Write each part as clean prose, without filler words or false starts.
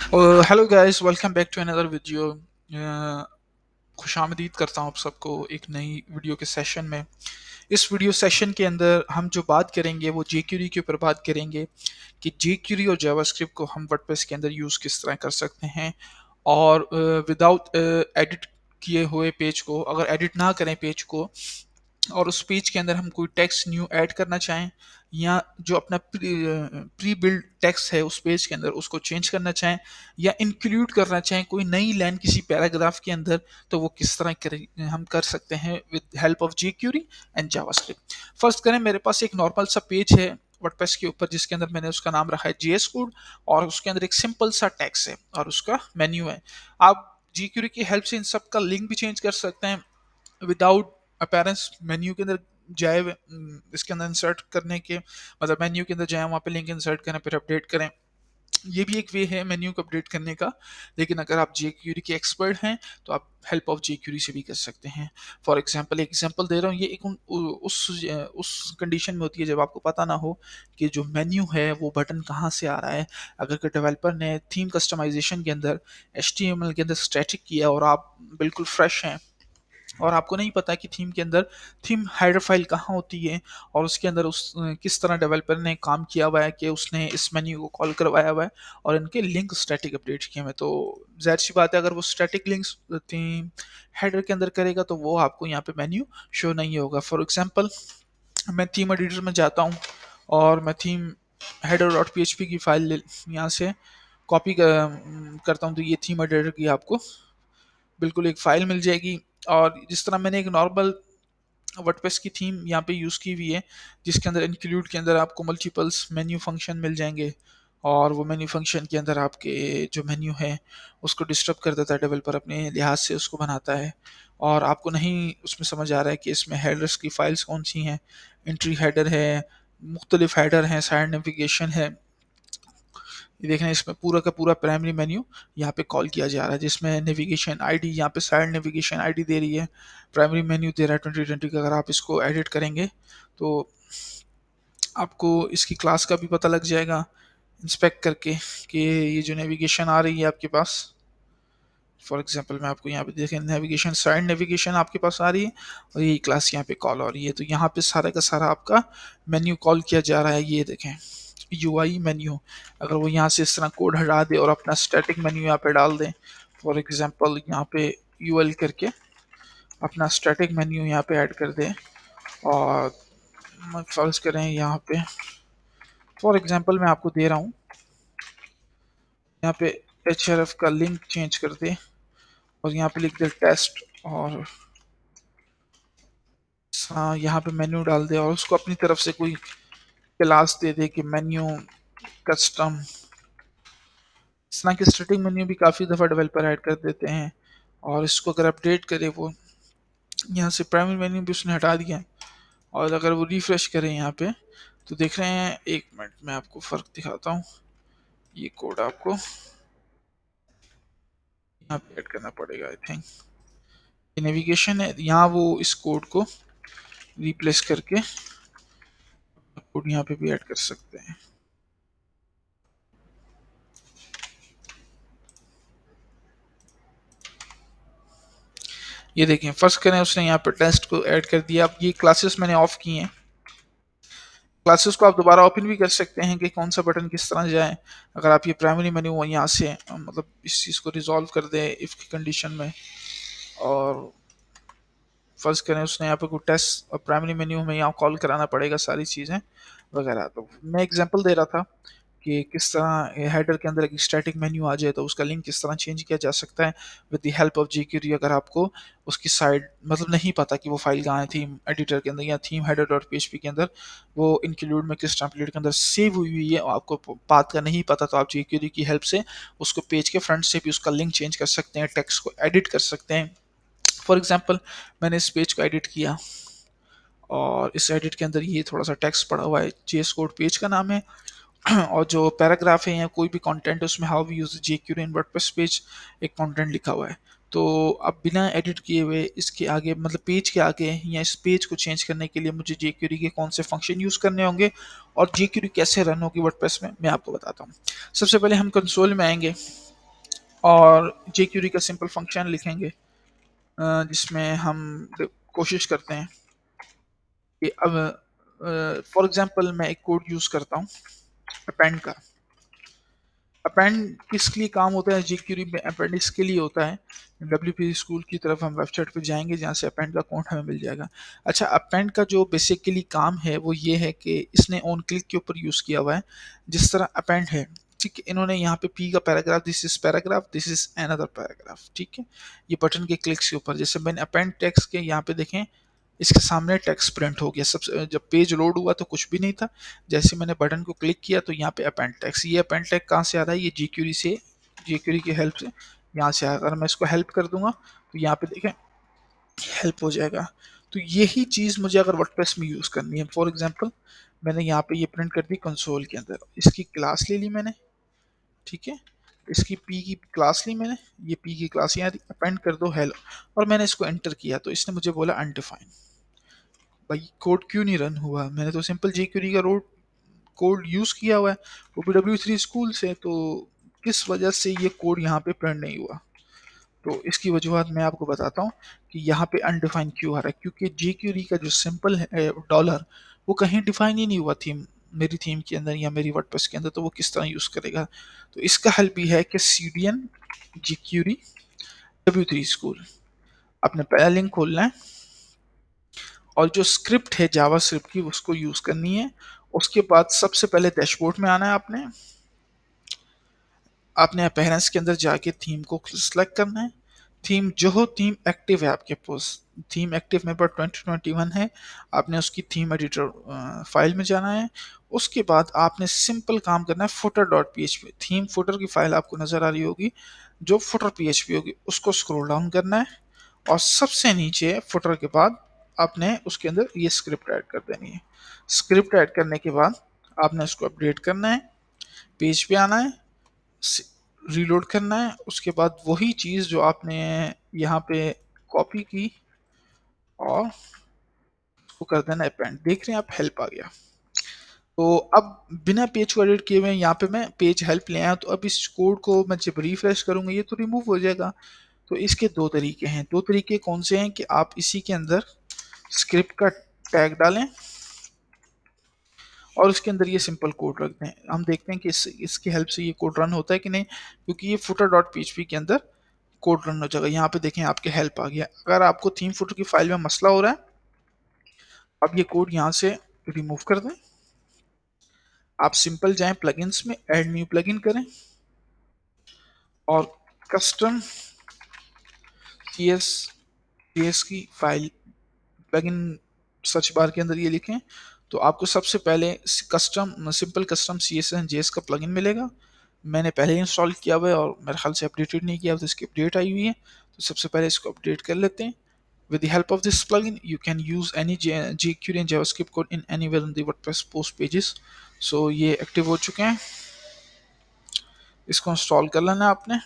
Hello guys, welcome back to another video. खुशामदीद करता हूँ आप सबको एक नई वीडियो के सेशन में। इस वीडियो सेशन के अंदर हम जो बात करेंगे वो जेक्यूरी के ऊपर बात करेंगे कि जेक्यूरी और जावास्क्रिप्ट को हम वर्डप्रेस के अंदर यूज़ किस तरह कर सकते हैं। और विदाउट एडिट किए हुए पेज को, अगर एडिट ना करें पेज को और उस पेज के अंदर हम कोई टेक्स्ट न्यू ऐड करना चाहें, या जो अपना प्री बिल्ड टेक्स्ट है उस पेज के अंदर उसको चेंज करना चाहें, या इंक्लूड करना चाहें कोई नई लाइन किसी पैराग्राफ के अंदर, तो वो किस तरह हम कर सकते हैं with help of jQuery and JavaScript. First करें, मेरे पास एक नॉर्मल सा पेज है वर्डप्रेस के ऊपर जिसके अंदर मैंने उसका नाम रखा है जेएस कोड, और उसके अंदर एक सिंपल सा टेक्स्ट है और उसका मेन्यू है। आप jQuery की हेल्प से इन सब का लिंक भी चेंज कर सकते हैं विदाउट अपेरेंस मेन्यू के अंदर जाए, इसके अंदर इंसर्ट करने के, मतलब मेन्यू के अंदर जाए, वहाँ पे लिंक इंसर्ट करें फिर अपडेट करें। ये भी एक वे है मेन्यू को अपडेट करने का। लेकिन अगर आप jQuery के एक्सपर्ट हैं तो आप हेल्प ऑफ jQuery से भी कर सकते हैं। फॉर एग्जांपल, एक एग्जांपल दे रहा हूँ, ये एक उस कंडीशन में होती है जब आपको पता ना हो कि जो मेन्यू है वो बटन कहाँ से आ रहा है। अगर डेवलपर ने थीम कस्टमाइजेशन के अंदर HTML के अंदर स्टैटिक किया और आप बिल्कुल फ्रेश हैं और आपको नहीं पता कि थीम के अंदर थीम हेडर फाइल कहाँ होती है, और उसके अंदर उस किस तरह डेवलपर ने काम किया हुआ है कि उसने इस मेन्यू को कॉल करवाया हुआ है और इनके लिंक स्टैटिक अपडेट किए हुए हैं, तो जाहिर सी बात है अगर वो स्टैटिक लिंक्स थीम हेडर के अंदर करेगा तो वो आपको यहाँ पे मेन्यू शो नहीं होगा। फॉर एग्जांपल, मैं थीम एडिटर में जाता हूँ और मैं थीम हेडर डॉट पी की फाइल यहाँ से कॉपी करता हूँ, तो ये थीम एडिटर की आपको बिल्कुल एक फ़ाइल मिल जाएगी। और जिस तरह मैंने एक नॉर्मल वर्डप्रेस की थीम यहाँ पे यूज़ की हुई है जिसके अंदर इंक्लूड के अंदर आपको मल्टीपल्स मेन्यू फंक्शन मिल जाएंगे, और वो मेन्यू फंक्शन के अंदर आपके जो मेन्यू है उसको डिस्टर्ब कर देता है, डेवलपर अपने लिहाज से उसको बनाता है और आपको नहीं उसमें समझ आ रहा है कि इसमें हेडर्स की फाइल्स कौन सी हैं। एंट्री हेडर है, मुख्तलिफ हेडर हैं, साइड नेविगेशन है। ये देखें, इसमें पूरा का पूरा प्राइमरी मेन्यू यहाँ पे कॉल किया जा रहा है जिसमें नेविगेशन आईडी, यहाँ पे साइड नेविगेशन आईडी दे रही है, प्राइमरी मेन्यू दे रहा है 2020 का। अगर आप इसको एडिट करेंगे तो आपको इसकी क्लास का भी पता लग जाएगा इंस्पेक्ट करके कि ये जो नेविगेशन आ रही है आपके पास। फॉर एग्जांपल, मैं आपको यहाँ पे देखें, नेविगेशन साइड नेविगेशन आपके पास आ रही है और यही क्लास यहाँ पे कॉल हो रही है, तो यहाँ पे सारा का सारा आपका मेन्यू कॉल किया जा रहा है। ये देखें, यूआई मेन्यू। अगर वो यहाँ से इस तरह कोड हटा दे और अपना स्टैटिक मेन्यू यहाँ पे डाल दें, फॉर एग्जांपल यहाँ पे यूएल करके अपना स्टैटिक मेन्यू यहाँ पे ऐड कर दें, और फर्ज करें यहाँ पे, फॉर एग्जांपल मैं आपको दे रहा हूँ, यहाँ पे href का लिंक चेंज कर दे और यहाँ पे लिख दे टेस्ट, और हाँ यहाँ पे मेन्यू डाल दे और उसको अपनी तरफ से कोई क्लास दे दे कि मेन्यू कस्टम। इस तरह की स्टैटिक मेन्यू भी काफ़ी दफ़ा डेवलपर ऐड कर देते हैं, और इसको अगर अपडेट करे वो, यहाँ से प्राइमरी मेन्यू भी उसने हटा दिया, और अगर वो रिफ्रेश करें यहाँ पे तो देख रहे हैं, एक मिनट मैं आपको फ़र्क दिखाता हूँ। ये कोड आपको यहाँ पे ऐड करना पड़ेगा, आई थिंक ये नेविगेशन है, यहाँ वो इस कोड को रिप्लेस करके कोड यहाँ पे भी ऐड कर सकते हैं। ये देखें, फर्स्ट करें, उसने यहाँ पे टेस्ट को ऐड कर दिया। अब ये क्लासेस मैंने ऑफ की हैं, क्लासेस को आप दोबारा ओपन भी कर सकते हैं कि कौन सा बटन किस तरह जाए। अगर आप ये प्राइमरी मेन्यू यहाँ से मतलब इस चीज़ को रिजॉल्व कर दें इफ़ की कंडीशन में, और फर्ज करें उसने यहाँ पे कोई टेस्ट और प्राइमरी मेन्यू में यहाँ कॉल कराना पड़ेगा सारी चीज़ें वगैरह। तो मैं एग्जांपल दे रहा था कि किस तरह हेडर के अंदर एक स्टैटिक मेन्यू आ जाए तो उसका लिंक किस तरह चेंज किया जा सकता है with the help of jQuery। अगर आपको उसकी साइड मतलब नहीं पता कि वो फाइल कहाँ है थीम एडिटर के अंदर या थीम हेडर डॉट php के अंदर, वो इंक्लूड में किस टेम्पलेट के अंदर सेव हुई हुई है, आपको पाथ का नहीं पता, तो आप jQuery की हेल्प से उसको पेज के फ्रंट से भी उसका लिंक चेंज कर सकते हैं, टेक्स्ट को एडिट कर सकते हैं। फॉर एग्जाम्पल, मैंने इस पेज को एडिट किया और इस एडिट के अंदर ये थोड़ा सा टेक्स्ट पड़ा हुआ है, जेएस कोड पेज का नाम है और जो पैराग्राफ है या कोई भी कंटेंट है उसमें how we use jQuery in WordPress page एक कंटेंट लिखा हुआ है। तो अब बिना एडिट किए हुए इसके आगे, मतलब पेज के आगे या इस पेज को चेंज करने के लिए मुझे jQuery के कौन से फंक्शन यूज़ करने होंगे और jQuery कैसे रन होगी वर्डप्रेस में, मैं आपको बताता हूँ। सबसे पहले हम कंसोल में आएंगे और jQuery का सिंपल फंक्शन लिखेंगे, जिसमें हम कोशिश करते हैं कि अब फॉर एग्जांपल मैं एक कोड यूज़ करता हूँ अपेंड का। अपेंड किस लिए काम होता है jQuery में? अपेंड इसके लिए होता है, WP स्कूल की तरफ हम वेबसाइट पे जाएंगे जहाँ से अपेंड का कोड हमें मिल जाएगा। अच्छा, अपेंड का जो बेसिकली काम है वो ये है कि इसने ऑन क्लिक के ऊपर यूज़ किया हुआ है। जिस तरह अपेंड है, ठीक है, इन्होंने यहाँ पे पी का paragraph, this is paragraph, this is another paragraph, ठीक है, ये बटन के क्लिक्स के ऊपर। जैसे मैंने अपेंड टेक्स्ट के यहाँ पे देखें, इसके सामने टेक्स्ट प्रिंट हो गया। सबसे जब पेज लोड हुआ तो कुछ भी नहीं था, जैसे मैंने बटन को क्लिक किया तो यहाँ पे अपेंड टेक्स्ट। ये अपेंड टेक्स्ट कहाँ से आ रहा है? ये jQuery से, jQuery की हेल्प से यहाँ से आ रहा है। अगर मैं इसको हेल्प कर दूंगा तो यहाँ पे देखें हेल्प हो जाएगा। तो यही चीज़ मुझे अगर वर्डप्रेस में यूज़ करनी है, फॉर एग्जाम्पल मैंने यहाँ पे ये प्रिंट कर दी कंसोल के अंदर, इसकी क्लास ले ली मैंने, ठीक है, इसकी पी की क्लास ली मैंने, ये पी की क्लास यहाँ अपेंड कर दो हेलो, और मैंने इसको एंटर किया तो इसने मुझे बोला अनडिफाइंड। भाई कोड क्यों नहीं रन हुआ? मैंने तो सिंपल jQuery का कोड यूज़ किया हुआ है, वो भी W3 स्कूल से, तो किस वजह से ये कोड यहाँ पे प्रिंट नहीं हुआ? तो इसकी वजूहत मैं आपको बताता हूँ कि यहाँ पे अनडिफाइंड क्यों आ रहा है, क्योंकि jQuery का जो सिंपल है डॉलर, वो कहीं डिफाइन ही नहीं हुआ थीम, मेरी थीम के अंदर या मेरी वर्डप्रेस के अंदर, तो वो किस तरह यूज़ करेगा? तो इसका हल भी है कि CDN jQuery W3 स्कूल, आपने पहला लिंक खोलना है और जो स्क्रिप्ट है जावा स्क्रिप्ट की उसको यूज़ करनी है। उसके बाद सबसे पहले डैशबोर्ड में आना है, आपने आपने अपीयरेंस के अंदर जाके थीम को सिलेक्ट करना है। थीम जो हो, थीम एक्टिव है आपके पास, थीम एक्टिव मेरे पास 2021 है, आपने उसकी थीम एडिटर फाइल में जाना है। उसके बाद आपने सिंपल काम करना है, footer dot P H P, theme footer की फाइल आपको नज़र आ रही होगी, जो फुटर पी एच पी होगी उसको स्क्रॉल डाउन करना है, और सबसे नीचे फुटर के बाद आपने उसके अंदर ये स्क्रिप्ट ऐड कर देनी है। स्क्रिप्ट ऐड करने के बाद आपने उसको अपडेट करना है, पेज पे आना है, रीलोड करना है, उसके बाद वही चीज़ जो आपने यहाँ पे कॉपी की और उसको कर देना अपेंड। देख रहे हैं आप, हेल्प आ गया। तो अब बिना पेज को एडिट किए हुए यहाँ पे मैं पेज हेल्प ले आया, तो अब इस कोड को मैं जब रिफ्रेश करूँगा ये तो रिमूव हो जाएगा। तो इसके दो तरीके हैं। दो तरीके कौन से हैं कि आप इसी के अंदर स्क्रिप्ट का टैग डालें और उसके अंदर ये सिंपल कोड रख दें। हम देखते हैं कि इसकी हेल्प से ये कोड रन होता है कि नहीं, क्योंकि ये फुटर डॉट पी के अंदर कोड रन हो जाएगा। यहाँ पे देखें आपके हेल्प आ गया। अगर आपको थीम फुटर की फाइल में मसला हो रहा है, अब ये कोड यहाँ से रिमूव कर दें। आप सिंपल जाएं प्लगइन्स में, ऐड न्यू प्लगइन करें और कस्टम CS की फाइल प्लगइन सर्च बार के अंदर ये लिखें तो आपको सबसे पहले custom simple custom CSS and JS का प्लगइन मिलेगा। मैंने पहले ही इंस्टॉल किया हुआ है और मेरे ख्याल से अपडेटेड नहीं किया, तो इसकी अपडेट आई हुई है। तो सबसे पहले इसको अपडेट कर लेते हैं। With the help of this plugin, you can use any jQuery and JavaScript code in anywhere in the WordPress post pages. So ये एक्टिव हो चुके हैं, इसको इंस्टॉल कर लेना आपने।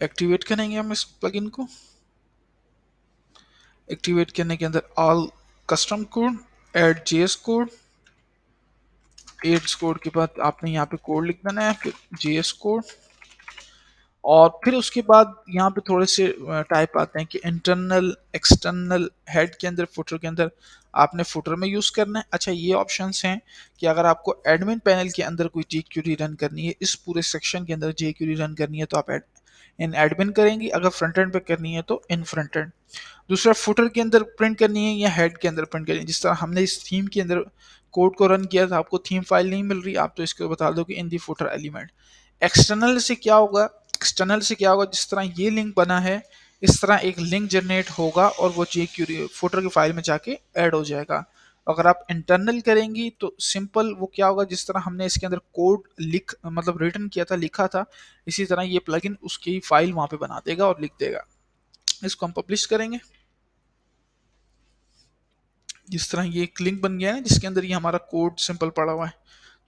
एक्टिवेट करेंगे हम इस प्लगइन को। एक्टिवेट करने के अंदर all custom code, add JS code, ads code के बाद आपने यहाँ पे कोड लिख देना है, फिर JS कोड, और फिर उसके बाद यहाँ पे थोड़े से टाइप आते हैं कि इंटरनल, एक्सटर्नल, हेड के अंदर, फुटर के अंदर आपने फुटर में यूज़ करना है। अच्छा, ये ऑप्शंस हैं कि अगर आपको एडमिन पैनल के अंदर कोई jQuery रन करनी है, इस पूरे सेक्शन के अंदर jQuery रन करनी है तो आप इन एडमिन करेंगी, अगर फ्रंट एंड पे करनी है तो इन फ्रंट एंड। दूसरा, फुटर के अंदर प्रिंट करनी है या हेड के अंदर प्रिंट करनी है। जिस तरह हमने इस थीम के अंदर कोड को रन किया था, आपको थीम फाइल नहीं मिल रही, आप तो इसको बता दो कि इन दी फुटर एलिमेंट। एक्सटर्नल से क्या होगा? एक्सटर्नल से क्या होगा, जिस तरह ये लिंक बना है इस तरह एक लिंक जनरेट होगा और वो jQuery फुटर की फाइल में जाके ऐड हो जाएगा। अगर आप इंटरनल करेंगी तो सिंपल वो क्या होगा, जिस तरह हमने इसके अंदर कोड लिख मतलब रिटर्न किया था, लिखा था, इसी तरह ये प्लगइन उसकी फाइल वहां पे बना देगा और लिख देगा। इसको हम पब्लिश करेंगे। जिस तरह ये एक लिंक बन गया है जिसके अंदर ये हमारा कोड सिंपल पड़ा हुआ है,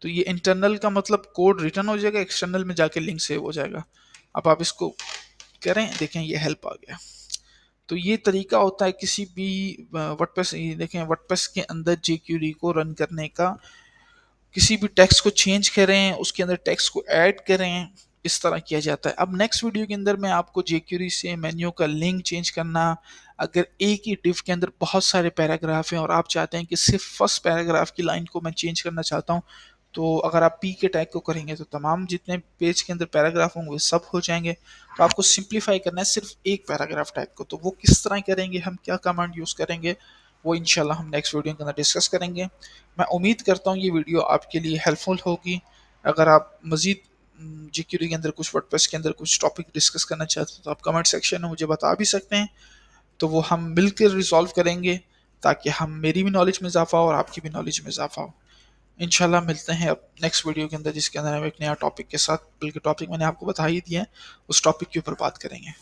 तो ये इंटरनल का मतलब कोड रिटर्न हो जाएगा, एक्सटर्नल में जाके लिंक सेव हो जाएगा। अब आप इसको करें, देखें ये हेल्प आ गया। तो ये तरीका होता है किसी भी वर्डप्रेस, देखें वर्डप्रेस के अंदर jQuery को रन करने का, किसी भी टेक्स्ट को चेंज करें, उसके अंदर टेक्स्ट को ऐड करें, इस तरह किया जाता है। अब नेक्स्ट वीडियो के अंदर मैं आपको jQuery से मेन्यू का लिंक चेंज करना, अगर एक ही डिव के अंदर बहुत सारे पैराग्राफ हैं और आप चाहते हैं कि सिर्फ फर्स्ट पैराग्राफ की लाइन को मैं चेंज करना चाहता हूँ, तो अगर आप पी के टैग को करेंगे तो तमाम जितने पेज के अंदर पैराग्राफ होंगे वो सब हो जाएंगे। तो आपको सिंप्लीफाई करना है सिर्फ एक पैराग्राफ टैग को, तो वो किस तरह करेंगे, हम क्या कमांड यूज़ करेंगे, वो इंशाल्लाह हम नेक्स्ट वीडियो के अंदर डिस्कस करेंगे। मैं उम्मीद करता हूँ ये वीडियो आपके लिए हेल्पफुल होगी। अगर आप मज़ीद jQuery के अंदर कुछ, वर्डप्रेस के अंदर कुछ टॉपिक डिस्कस करना चाहते हैं तो आप कमेंट सेक्शन में मुझे बता भी सकते हैं, तो वो हम मिलकर रिजॉल्व करेंगे, ताकि हम, मेरी भी नॉलेज में इजाफा हो और आपकी भी नॉलेज में इजाफा हो। इंशाल्लाह मिलते हैं अब नेक्स्ट वीडियो के अंदर, जिसके अंदर हम एक नया टॉपिक के साथ, बल्कि टॉपिक मैंने आपको बता ही दिया है, उस टॉपिक के ऊपर बात करेंगे।